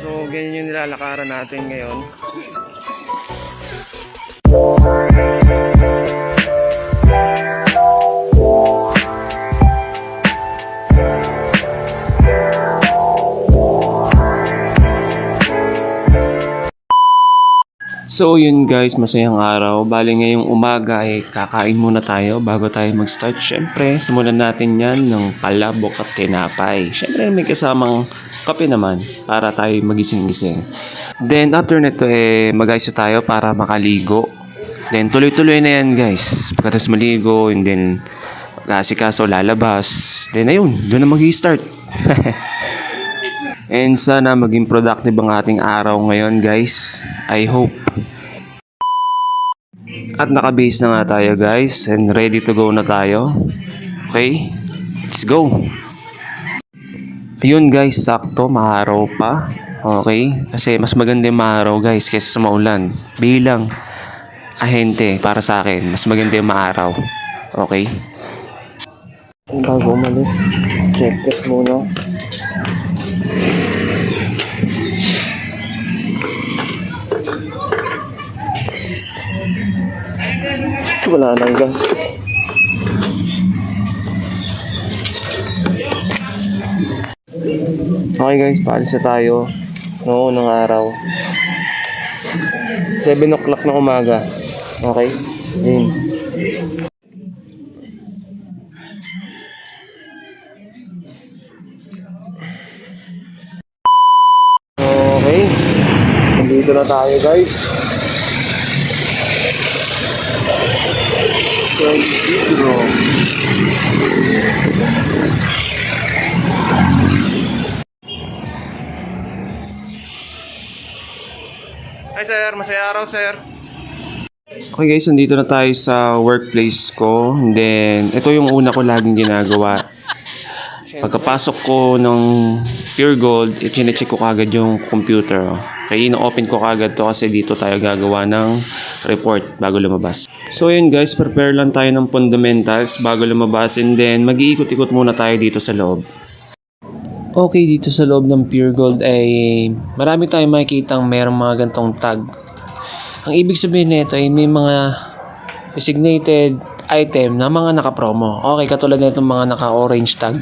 So, ganyan yung nilalakaran natin ngayon. So yun guys, masayang araw. Bali ngayong umaga ay kakain muna tayo bago tayo mag-start. Syempre, simulan natin yan ng palabok at tinapay. Syempre may kasamang kape naman para tayo magising-gising. Then after nito mag-ayos tayo para makaligo. Then tuloy-tuloy na yan guys. Pagkatapos maligo and then mag-asikaso, lalabas. Then ayun, doon na mag-i-start. And sana maging productive ang ating araw ngayon guys. I hope. At naka-base na nga tayo guys. And ready to go na tayo. Okay? Let's go! Ayun guys, sakto. Maaraw pa. Okay? Kasi mas maganda yung maaraw guys kaysa sa maulan. Bilang ahente para sa akin, mas maganda yung maaraw. Okay? Bago umalis, check test muna. Wala nang gas. Okay guys, paalis na tayo noon ng araw. 7 o'clock ng umaga. Okay? Yun. Okay. Nandito na tayo guys. San Isidro. Hi sir, masaya araw sir. Okay guys, nandito na tayo sa workplace ko. And then, ito yung una ko laging ginagawa. Pagkapasok ko ng Pure Gold, i-check ko kagad yung computer. Kaya ino-open ko kagad to kasi dito tayo gagawa ng report bago lumabas. So yun guys, prepare lang tayo ng fundamentals bago lumabas. And then, mag-iikot-ikot muna tayo dito sa loob. Okay, dito sa loob ng Pure Gold ay marami tayong makikitang mayroong mga gantong tag. Ang ibig sabihin nito ay may mga designated item na mga naka-promo. Okay, katulad na itong mga naka-orange tag.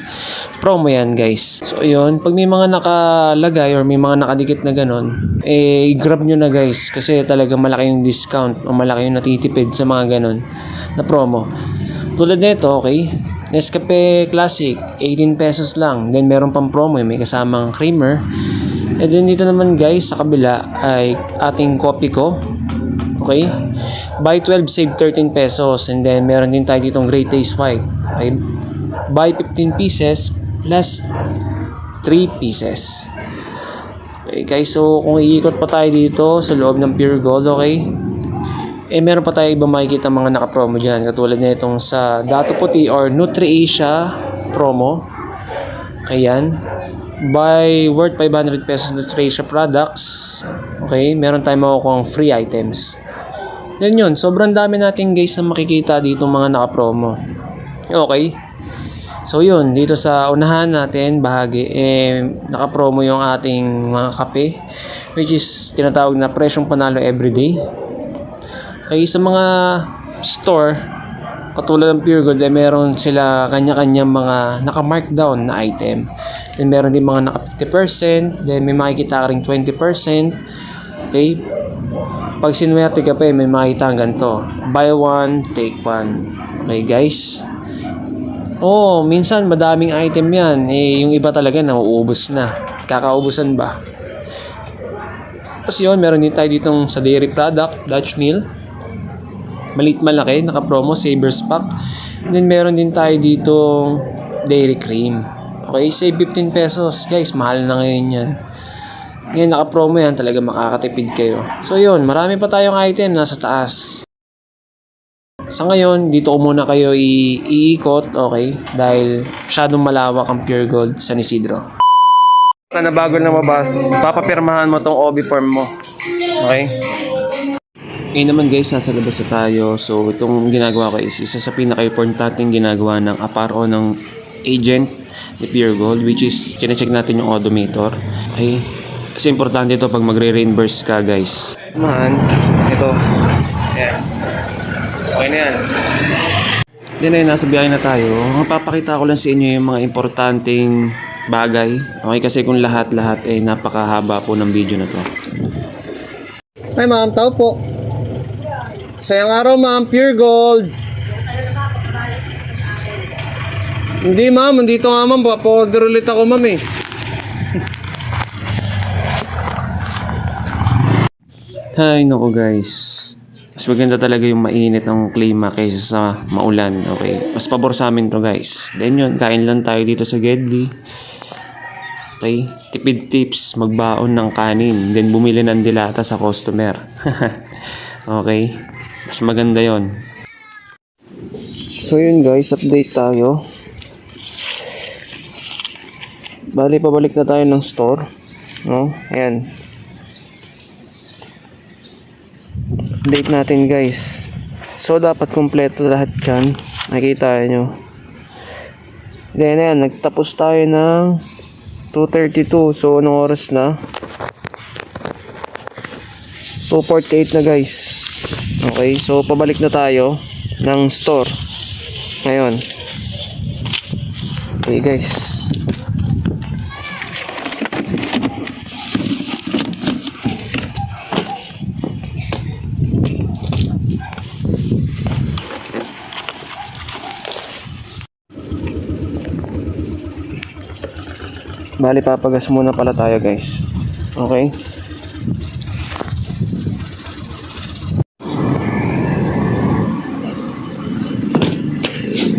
Promo yan guys. So yun, pag may mga nakalagay or may mga nakadikit na ganon, grab nyo na guys. Kasi talaga malaki yung discount o malaki yung natitipid sa mga ganon na promo. Tulad nito, okay, Nescafe Classic, 18 pesos lang. Then meron pang promo, may kasamang creamer. And then dito naman guys, sa kabila ay ating coffee ko. Okay? Buy 12, save 13 pesos. And then meron din tayo ditong Great Taste White. Okay? Buy 15 pieces plus 3 pieces. Okay guys, so kung iikot pa tayo dito sa loob ng Pure Gold, okay? Meron pa tayo ibang makikita mga naka-promo dyan. Katulad na itong sa Dato Puti or Nutri-Asia promo. Ayan. Buy worth 500 pesos Nutri-Asia products. Okay, meron tayong makukuha free items. Then yun, sobrang dami natin guys na makikita dito mga naka-promo. Okay. So yun, dito sa unahan natin bahagi, naka-promo yung ating mga kape, which is tinatawag na presyong panalo everyday. Kaya sa mga store, katulad ng Pure Gold, meron sila kanya-kanyang mga naka-markdown na item. Then meron din mga naka 50%, then may makikita ka rin 20%. Okay? Pag sinuwerte ka pa, may makikita hanggang to. Buy one, take one. Okay guys? Oh, minsan madaming item yan. Yung iba talaga nauubos na. Kakaubusan ba? Tapos yun, meron din tayo ditong sa dairy product, Dutch Mill. Malit malaki, naka-promo, Savers Pack. And then meron din tayo ditong dairy cream. Okay, save 15 pesos. Guys, mahal na ngayon yan. Ngayon, naka-promo yan, talaga makakatipid kayo. So yun, marami pa tayong item nasa taas. Sa ngayon, dito ko muna kayo iikot, okay? Dahil masyadong malawak ang Pure Gold San Isidro. Na bago lumabas, papapirmahan mo tong OB form mo. Okay? Ngayon naman guys, nasa labas na tayo. So itong ginagawa ko is isa sa pinaka-importanteng ginagawa ng aparo ng agent ni Pure Gold, which is kine-check natin yung odometer. Okay? Kasi importante ito pag magre-reimburse ka, guys. Man, ito. Ayan. Okay na yan. Then ayun, nasa biyahe na tayo. Mapapakita ko lang sa inyo yung mga importanteng bagay. Okay, kasi kung lahat-lahat eh napakahaba po ng video na to. Hi ma'am, tao po. Sayang araw ma'am, pure gold. Hindi ma'am, nandito nga ma'am, pa-order ulit ako ma'am eh. Hay nako guys. Mas maganda talaga yung mainit ng klima kaysa sa maulan. Okay, mas pabor sa amin to guys. Then yun, kain lang tayo dito sa Gedli. Okay, tipid tips, magbaon ng kanin. Then bumili ng dilata sa customer. Okay, mas maganda yon. So yun guys, update tayo. Bali, pabalik na tayo ng store. No? Ayan. Update natin guys. So dapat kompleto lahat dyan. Nakikita nyo. Then ayan, nagtapos tayo ng 2:32. So anong oras na? 2:48 na guys. Okay, so pabalik na tayo ng store ngayon. Okay guys. Bali, papagas muna pala tayo guys. Okay.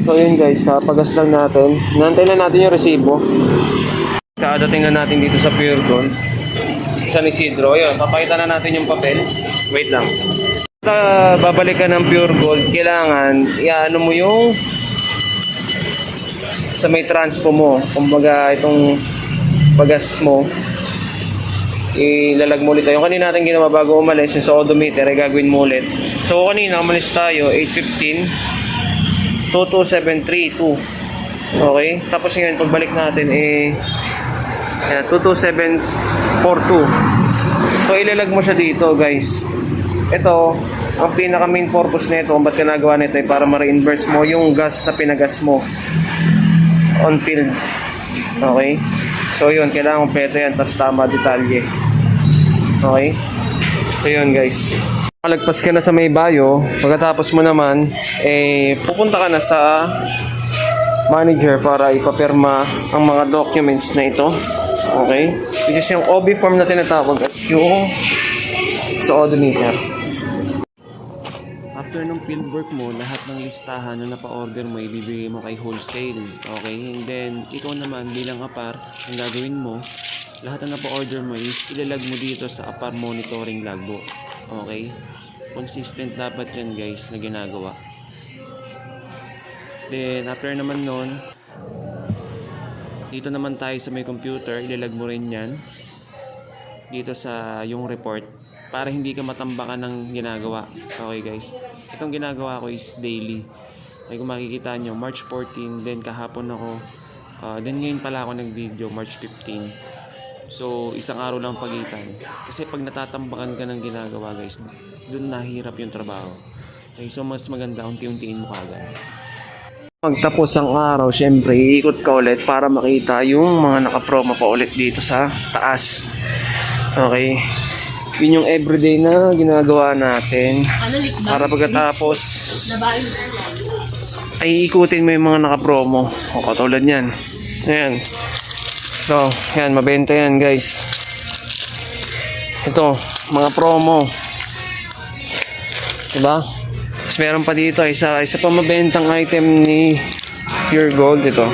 So yun guys, kapagas lang natin. Nantay na natin yung resibo. Kadating na natin dito sa Pure Gold San Isidro. Ayun, papakita na natin yung papel. Wait lang. Babalik ka ng Pure Gold, kailangan iano mo yung sa may transpo mo. Kumbaga itong pagas mo, ilalag mo ulit tayo. Kanina natin ginawa bago umalis yung sa odometer ay gagawin mo ulit. So kanina umalis tayo 8:15 22732. Okay, tapos ngayon pagbalik natin 22742. So ilalag mo siya dito guys. Ito ang pinaka main purpose nito kung ba't ginagawa nito ay para ma-reimburse mo yung gas na pinagas mo on field. Okay, so yun, kailangan kompleto yan, tas tama detalye. Okay, so yun guys, malagpas ka na sa may bayo. Pagkatapos mo naman pupunta ka na sa manager para ipapirma ang mga documents na ito. Okay, which is yung OB form na tinatawag at yung sa odometer. After ng fieldwork mo, lahat ng listahan na napa-order mo, ibibigay mo kay wholesale. Okay? And then, ikaw naman bilang APAR, ang gagawin mo, lahat na napa-order mo is ilalag mo dito sa APAR monitoring logbook. Okay? Consistent dapat yan guys na ginagawa. Then, after naman nun, dito naman tayo sa may computer, ilalag mo rin yan dito sa yung report para hindi ka matambakan ng ginagawa. Okay guys, itong ginagawa ko is daily. Ay kung makikita nyo, March 14, then kahapon ako, then ngayon pala ako nag-video, March 15. So isang araw lang pagitan. Kasi pag natatambakan ka ng ginagawa guys, dun nahirap yung trabaho. Okay, so mas maganda unti-untiin mo kagad. Pagtapos ang araw, syempre iikot ka ulit para makita yung mga naka-promo pa ulit dito sa taas. Okay, yun yung everyday na ginagawa natin para pagkatapos ay ikutin mo yung mga naka-promo. O katulad yan. Ayan. So, yan, mabenta yan guys. Ito, mga promo. Diba? Tapos meron pa dito, isa pa mabentang item ni Pure Gold ito.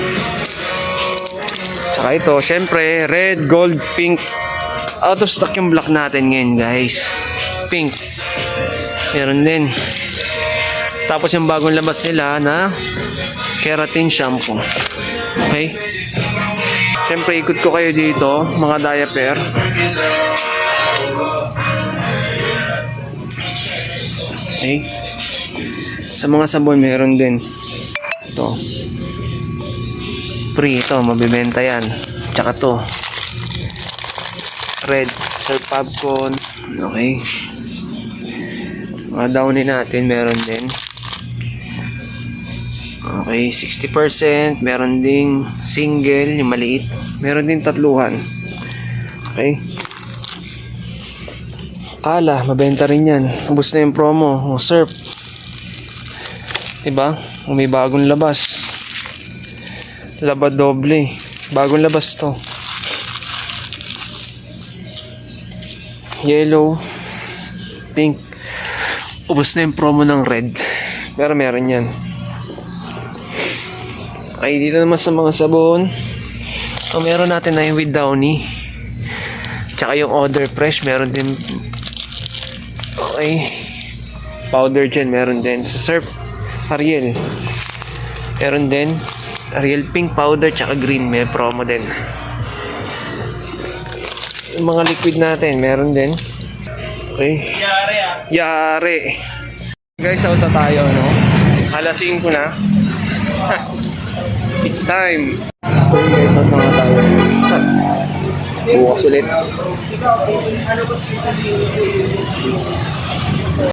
Tsaka ito, syempre, red, gold, pink. Out of stock yung black natin ngayon guys. Pink. Meron din. Tapos yung bagong labas nila na keratin shampoo. Okay. Siyempre ikot ko kayo dito, mga diaper. Okay. Sa mga sabon meron din. Ito. Free ito, mabibenta yan. Tsaka to. red, Sir Popcorn. Okay. Mga downy natin, meron din. Okay, 60%. Meron ding single, yung maliit. Meron din tatluhan. Okay. Kala, mabenta rin yan. Ubus na yung promo. O, surf. Diba? O, may bagong labas. Laba doble. Bagong labas to. Yellow. Pink. Ubus na yung promo ng red. Pero meron yan. Okay, dito naman sa mga sabon. So, meron natin na yung with Downy. Tsaka yung Odor Fresh, meron din. Okay. Powder dyan, meron din. Sa Surf, Ariel. Meron din. Ariel Pink Powder, tsaka green. May promo din. Yung mga liquid natin, meron din. Okay. Yari. Guys, out na tayo, no? Alas 5 na. It's time. Okay guys, out na tayo. Bukas ulit.